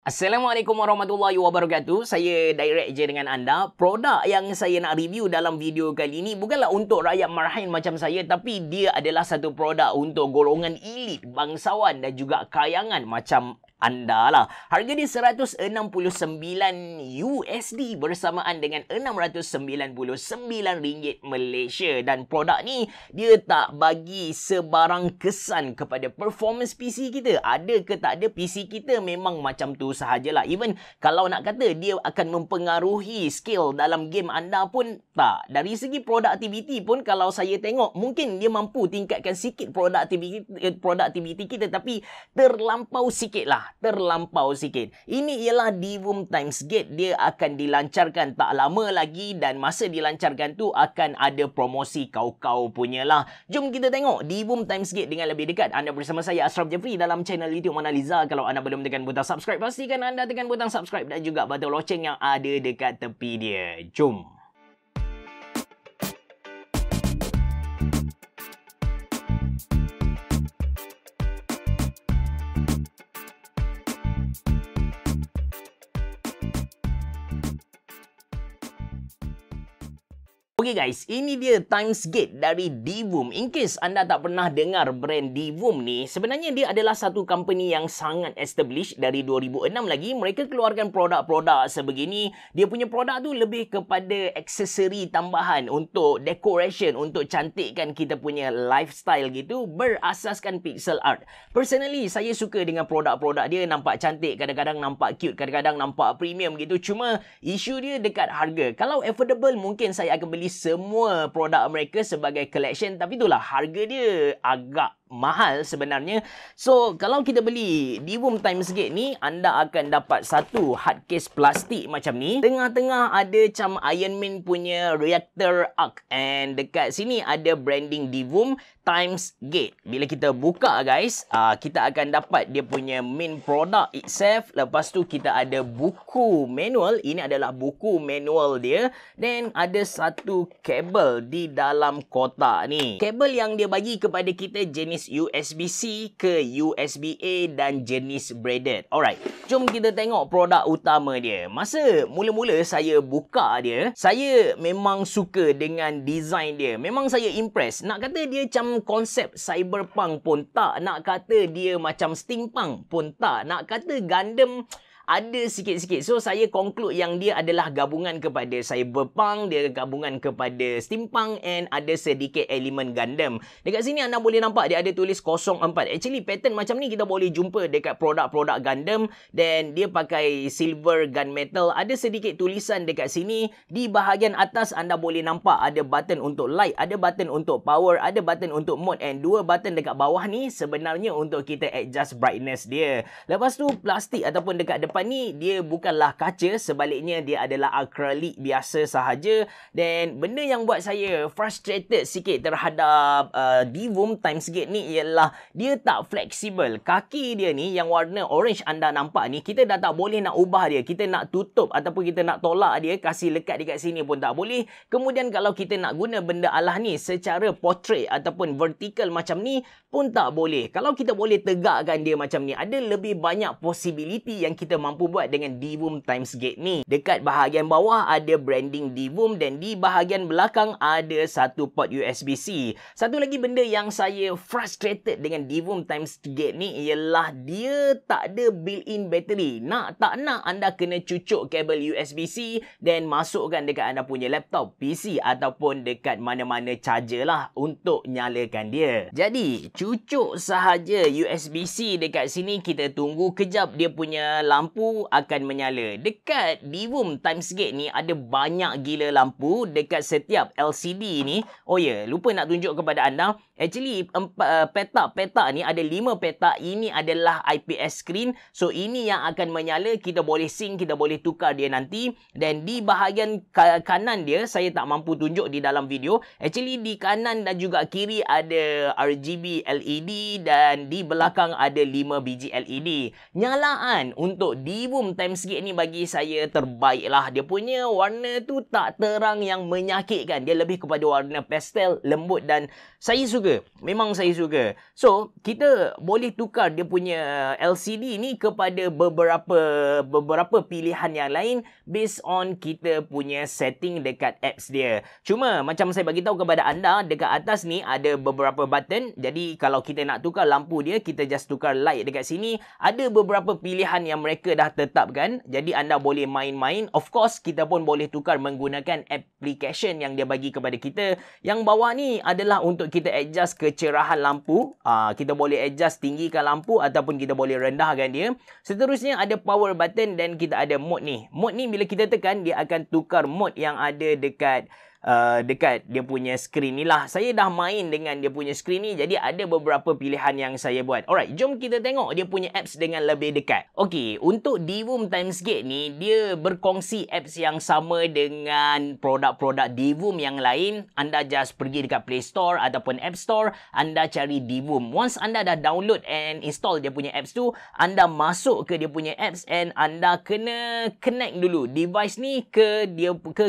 Assalamualaikum warahmatullahi wabarakatuh. Saya direct je dengan anda. Produk yang saya nak review dalam video kali ini bukanlah untuk rakyat marhain macam saya, tapi dia adalah satu produk untuk golongan elit, bangsawan dan juga kayangan macam anda lah. Harga dia $169 bersamaan dengan RM699 Malaysia. Dan produk ni dia tak bagi sebarang kesan kepada performance PC kita. Ada ke tak ada, PC kita memang macam tu sahajalah. Even kalau nak kata dia akan mempengaruhi skill dalam game anda pun tak. Dari segi productivity pun kalau saya tengok mungkin dia mampu tingkatkan sikit productivity kita, tapi terlampau sikit lah. Terlampau sikit. Ini ialah Divum Times Gate. Dia akan dilancarkan tak lama lagi dan masa dilancarkan tu akan ada promosi kau-kau punya lah. Jom kita tengok Divum Times Gate dengan lebih dekat. Anda bersama saya Ashraf Jeffrey dalam channel YouTube Mona Lisa. Kalau anda belum tekan butang subscribe, pastikan anda tekan butang subscribe dan juga butang loceng yang ada dekat tepi dia. Jom. Okay guys, ini dia Times Gate dari Divum. In case anda tak pernah dengar brand Divum ni, sebenarnya dia adalah satu company yang sangat established dari 2006 lagi. Mereka keluarkan produk-produk sebegini. Dia punya produk tu lebih kepada aksesori tambahan untuk decoration, untuk cantikkan kita punya lifestyle gitu, berasaskan pixel art. Personally, saya suka dengan produk-produk dia. Nampak cantik, kadang-kadang nampak cute, kadang-kadang nampak premium gitu. Cuma isu dia dekat harga. Kalau affordable, mungkin saya akan beli semua produk mereka sebagai collection, tapi itulah harga dia agak mahal sebenarnya. So kalau kita beli Divum Times Gate ni, anda akan dapat satu hard case plastik macam ni. Tengah-tengah ada macam Iron Man punya reactor arc, and dekat sini ada branding Divum Times Gate. Bila kita buka guys, kita akan dapat dia punya main product itself. Lepas tu kita ada buku manual. Ini adalah buku manual dia. Dan ada satu kabel di dalam kotak ni. Kabel yang dia bagi kepada kita jenis USB-C ke USB-A dan jenis braided. Alright, jom kita tengok produk utama dia. Masa mula-mula saya buka dia, saya memang suka dengan design dia. Memang saya impress. Nak kata dia macam konsep cyberpunk pun tak. Nak kata dia macam steampunk pun tak. Nak kata Gundam ada sikit-sikit. So, saya conclude yang dia adalah gabungan kepada cyberpunk, dia gabungan kepada steampunk, and ada sedikit elemen Gundam. Dekat sini anda boleh nampak dia ada tulis 04. Actually, pattern macam ni kita boleh jumpa dekat produk-produk Gundam, dan dia pakai silver gunmetal. Ada sedikit tulisan dekat sini. Di bahagian atas anda boleh nampak ada button untuk light, ada button untuk power, ada button untuk mode, and dua button dekat bawah ni sebenarnya untuk kita adjust brightness dia. Lepas tu, plastik ataupun dekat depan ni dia bukanlah kaca, sebaliknya dia adalah akrilik biasa sahaja. Dan benda yang buat saya frustrated sikit terhadap Divum Times Gate ni ialah dia tak fleksibel. Kaki dia ni yang warna orange anda nampak ni, kita dah tak boleh nak ubah dia. Kita nak tutup ataupun kita nak tolak dia, kasih lekat dekat sini pun tak boleh. Kemudian kalau kita nak guna benda alah ni secara portrait ataupun vertical macam ni pun tak boleh. Kalau kita boleh tegakkan dia macam ni, ada lebih banyak possibility yang kita mampu buat dengan Divum Times Gate ni. Dekat bahagian bawah ada branding Divum, dan di bahagian belakang ada satu port USB-C. Satu lagi benda yang saya frustrated dengan Divum Times Gate ni ialah dia tak ada built-in battery. Nak tak nak anda kena cucuk kabel USB-C dan masukkan dekat anda punya laptop, PC ataupun dekat mana-mana charger lah untuk nyalakan dia. Jadi cucuk sahaja USB-C dekat sini, kita tunggu kejap dia punya lampu akan menyala. Dekat Divum Times Gate ni ada banyak gila lampu dekat setiap LCD ni. Oh ya, lupa nak tunjuk kepada anda. Actually, petak-petak ni ada 5 petak. Ini adalah IPS screen. So, ini yang akan menyala. Kita boleh sync, kita boleh tukar dia nanti. Dan di bahagian kanan dia, saya tak mampu tunjuk di dalam video. Actually, di kanan dan juga kiri ada RGB LED dan di belakang ada 5 biji LED. Nyalaan untuk Divoom Timescape ni bagi saya terbaik lah. Dia punya warna tu tak terang yang menyakitkan. Dia lebih kepada warna pastel, lembut dan saya suka. Memang saya suka. So, kita boleh tukar dia punya LCD ni kepada beberapa pilihan yang lain based on kita punya setting dekat apps dia. Cuma macam saya bagi tahu kepada anda, dekat atas ni ada beberapa button. Jadi kalau kita nak tukar lampu dia, kita just tukar light dekat sini. Ada beberapa pilihan yang mereka dah tetapkan. Jadi anda boleh main-main. Of course, kita pun boleh tukar menggunakan application yang dia bagi kepada kita. Yang bawah ni adalah untuk kita adjust kecerahan lampu. Kita boleh adjust tinggikan lampu ataupun kita boleh rendahkan dia. Seterusnya ada power button dan kita ada mode ni. Mode ni bila kita tekan, dia akan tukar mode yang ada dekat dia punya skrin ni lah. Saya dah main dengan dia punya skrin ni, jadi ada beberapa pilihan yang saya buat. Alright, jom kita tengok dia punya apps dengan lebih dekat. Okey, untuk Divoom Timescape ni, dia berkongsi apps yang sama dengan produk-produk Divoom yang lain. Anda just pergi dekat Play Store ataupun App Store, anda cari Divoom. Once anda dah download and install dia punya apps tu, anda masuk ke dia punya apps and anda kena connect dulu device ni ke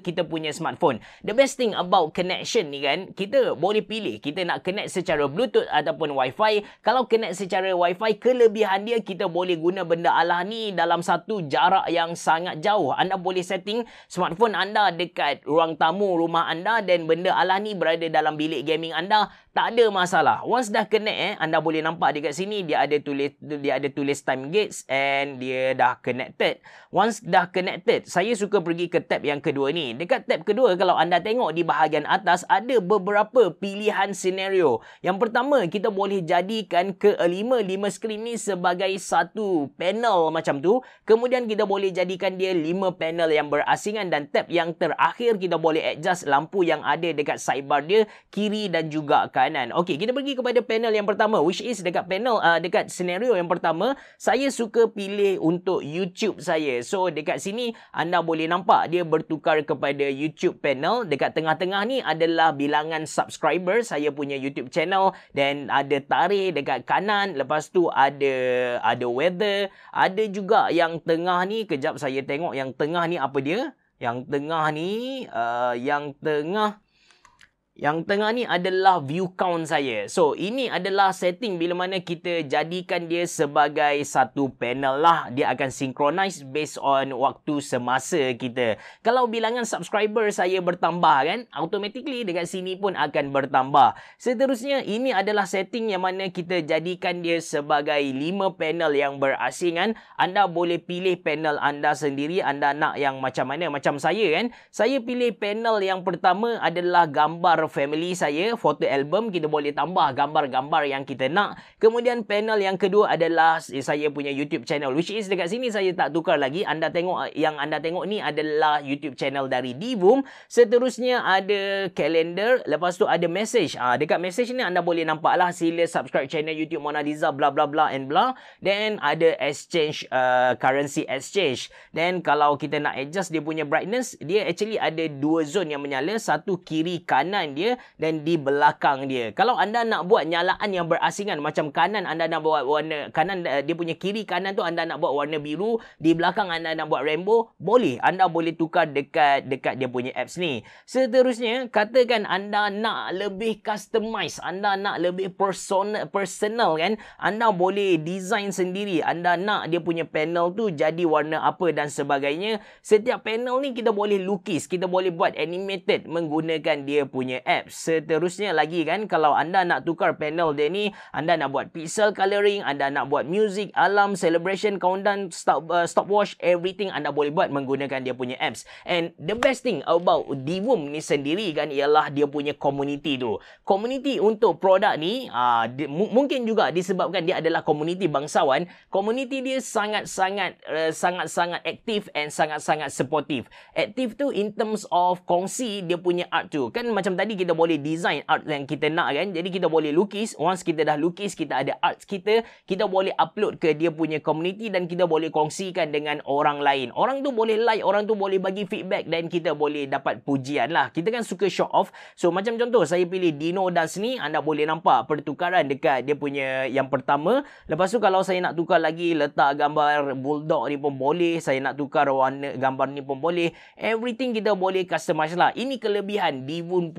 kita punya smartphone. The best thing about connection ni kan, kita boleh pilih kita nak connect secara Bluetooth ataupun Wi-Fi. Kalau connect secara Wi-Fi, kelebihan dia kita boleh guna benda Allah ni dalam satu jarak yang sangat jauh. Anda boleh setting smartphone anda dekat ruang tamu rumah anda dan benda Allah ni berada dalam bilik gaming anda. Tak ada masalah. Once dah connect anda boleh nampak dekat sini dia ada tulis time gates and dia dah connected. Once dah connected, saya suka pergi ke tab yang kedua ni. Dekat tab kedua, kalau anda tengok di bahagian atas ada beberapa pilihan senario. Yang pertama, kita boleh jadikan kelima skrin ni sebagai satu panel macam tu. Kemudian kita boleh jadikan dia 5 panel yang berasingan dan tab yang terakhir kita boleh adjust lampu yang ada dekat sidebar dia kiri dan juga kanan. Okey, kita pergi kepada panel yang pertama, which is dekat dekat senario yang pertama, saya suka pilih untuk YouTube saya. So dekat sini anda boleh nampak dia bertukar kepada YouTube panel. Dekat tengah-tengah ni adalah bilangan subscriber saya punya YouTube channel dan ada tarikh dekat kanan. Lepas tu ada weather, ada juga yang tengah ni. Kejap saya tengok yang tengah ni apa dia. Yang tengah ni yang tengah ni adalah view count saya. So, ini adalah setting bila mana kita jadikan dia sebagai satu panel lah. Dia akan synchronize based on waktu semasa kita. Kalau bilangan subscriber saya bertambah kan, automatically dekat sini pun akan bertambah. Seterusnya, ini adalah setting yang mana kita jadikan dia sebagai 5 panel yang berasingan. Anda boleh pilih panel anda sendiri. Anda nak yang macam mana? Macam saya kan. Saya pilih panel yang pertama adalah gambar family saya, foto album. Kita boleh tambah gambar-gambar yang kita nak. Kemudian panel yang kedua adalah saya punya YouTube channel, which is dekat sini saya tak tukar lagi. Anda tengok, yang anda tengok ni adalah YouTube channel dari Divoom. Seterusnya ada calendar. Lepas tu ada message. Dekat message ni anda boleh nampak lah, sila subscribe channel YouTube Mona Lisa bla bla bla and bla. Then ada exchange, currency exchange. Then kalau kita nak adjust dia punya brightness, dia actually ada 2 zone yang menyala, satu kiri kanan dia dan di belakang dia. Kalau anda nak buat nyalaan yang berasingan, macam kanan anda nak buat warna kanan, dia punya kiri kanan tu anda nak buat warna biru, di belakang anda nak buat rainbow, boleh. Anda boleh tukar dekat dia punya apps ni. Seterusnya, katakan anda nak lebih customize, anda nak lebih personal kan, anda boleh design sendiri. Anda nak dia punya panel tu jadi warna apa dan sebagainya. Setiap panel ni kita boleh lukis, kita boleh buat animated menggunakan dia punya apps. Seterusnya lagi kan, kalau anda nak tukar panel dia ni, anda nak buat pixel coloring, anda nak buat music, alarm, celebration, countdown, stopwatch, everything anda boleh buat menggunakan dia punya apps. And the best thing about Divoom ni sendiri kan, ialah dia punya community tu. Community untuk produk ni, mungkin juga disebabkan dia adalah community bangsawan, community dia sangat-sangat aktif and sangat-sangat supportive. Aktif tu in terms of kongsi dia punya art tu. Kan macam tadi Jadi kita boleh design art yang kita nak kan. Jadi kita boleh lukis. Once kita dah lukis, kita ada art kita boleh upload ke dia punya community dan kita boleh kongsikan dengan orang lain. Orang tu boleh like, orang tu boleh bagi feedback dan kita boleh dapat pujian lah. Kita kan suka show off. So macam contoh, saya pilih Dino Dance ni, anda boleh nampak pertukaran dekat dia punya yang pertama. Lepas tu kalau saya nak tukar lagi, letak gambar bulldog ni pun boleh. Saya nak tukar warna gambar ni pun boleh. Everything kita boleh customize lah. Ini kelebihan Divum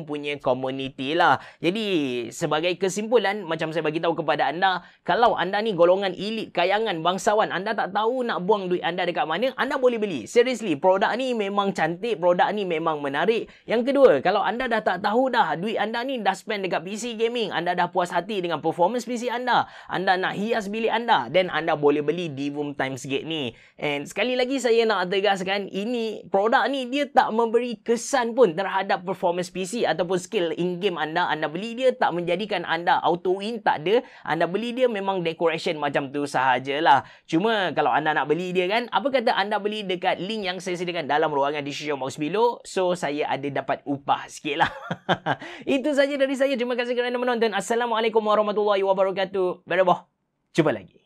punya community lah. Jadi sebagai kesimpulan, macam saya bagi tahu kepada anda, kalau anda ni golongan elit, kayangan, bangsawan, anda tak tahu nak buang duit anda dekat mana, anda boleh beli. Seriously, produk ni memang cantik, produk ni memang menarik. Yang kedua, kalau anda dah tak tahu dah, duit anda ni dah spend dekat PC gaming, anda dah puas hati dengan performance PC anda nak hias bilik anda, then anda boleh beli Divum Timesgate ni. And sekali lagi saya nak tegaskan, ini produk ni dia tak memberi kesan pun terhadap performance PC ataupun skill in-game anda. Anda beli dia tak menjadikan anda auto win, tak ada. Anda beli dia memang decoration macam tu sahajalah. Cuma kalau anda nak beli dia kan, apa kata anda beli dekat link yang saya sediakan dalam ruangan description box below. So saya ada dapat upah sikit lah. Itu saja dari saya. Terima kasih kerana menonton. Assalamualaikum warahmatullahi wabarakatuh. Bye-bye. Jumpa lagi.